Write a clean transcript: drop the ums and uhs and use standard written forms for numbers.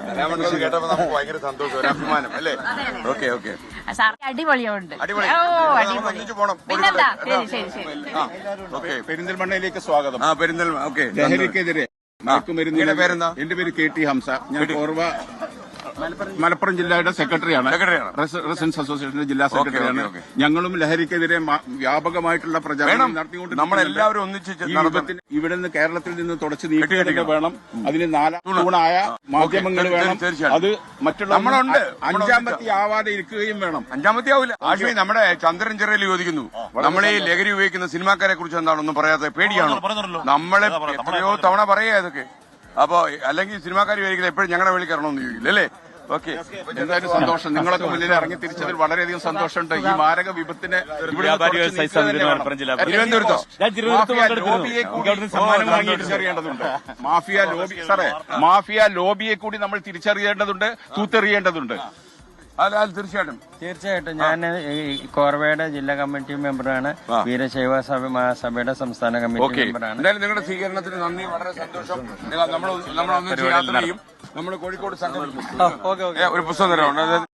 കലാമണ്ഡലം കേട്ടപ്പോ നമുക്ക് ഭയങ്കര സന്തോഷം, ഒരു അഭിമാനം അല്ലേ? ഓക്കെ ഓക്കെ, അടിപൊളിയുണ്ട്. അടിപൊളി. ഒന്നിച്ചു പോണം. ഓക്കെ, പെരിന്തൽമണ്ണയിലേക്ക് സ്വാഗതം. പെരിന്തൽമണ്ണ. ഓക്കെ, ലഹരിക്കെതിരെ മയക്കുമരുന്നിന്റെ പേരെന്താ? എന്റെ പേര് KT ഹംസ. ഞാൻ കോർവ മലപ്പുറം ജില്ലയുടെ സെക്രട്ടറിയാണ്. റെസിഡൻസ് അസോസിയേഷന്റെ ജില്ലാ സെക്രട്ടറിയാണ്. ഞങ്ങളും ലഹരിക്കെതിരെ വ്യാപകമായിട്ടുള്ള പ്രചാരണം നടത്തിക്കൊണ്ട് നമ്മളെല്ലാവരും ഒന്നിച്ച് ഇവിടെ നിന്ന് കേരളത്തിൽ നിന്ന് തുടച്ചു നീക്കുക വേണം. അതിന് നാലാമൂണായ മാധ്യമങ്ങൾ വേണം. അത് മറ്റുള്ള അഞ്ചാമത്തെ ആവാതെ ഇരിക്കുകയും വേണം. അഞ്ചാമത്തെ ആവില്ല. ആശ്വി, നമ്മുടെ ചന്ദ്രൻ ചെറിയൽ ചോദിക്കുന്നു, നമ്മൾ ഈ ലഹരി ഉപയോഗിക്കുന്ന സിനിമാക്കാരെ കുറിച്ച് എന്താണെന്നും പറയാതെ പേടിയാണോ? നമ്മളെ എത്രയോ തവണ പറയാ ഇതൊക്കെ. അപ്പൊ അല്ലെങ്കിൽ സിനിമാക്കാർ വിചാരിക്കുന്നത് എപ്പോഴും ഞങ്ങളുടെ വേളി കയറണമെന്ന് ചോദിക്കില്ല അല്ലേ? ഓക്കെ, എന്തായാലും സന്തോഷം. നിങ്ങളൊക്കെ മുന്നിൽ ഇറങ്ങി തിരിച്ചതിൽ വളരെയധികം സന്തോഷമുണ്ട്. ഈ മാരക വിപത്തിനെ തിരുവനന്തപുരത്തോ സമ്മാനം വാങ്ങി തിരിച്ചറിയേണ്ടതുണ്ട്. മാഫിയ ലോബിയെ കൂടി നമ്മൾ തിരിച്ചറിയേണ്ടതുണ്ട്, തൂത്തെറിയേണ്ടതുണ്ട്. തീർച്ചയായിട്ടും ഞാൻ കോർവയുടെ ജില്ലാ കമ്മിറ്റി മെമ്പറാണ്. വീരശൈവ മഹാസഭയുടെ സംസ്ഥാന കമ്മിറ്റി മെമ്പറാണ്. എന്തായാലും നിങ്ങളുടെ സ്വീകരണത്തിന് നന്ദി, വളരെ സന്തോഷം. നമ്മളൊന്നും യാത്ര ചെയ്യും. നമ്മൾ കോഴിക്കോട് സംഘം ഒരു പുസ്തകം തരാം.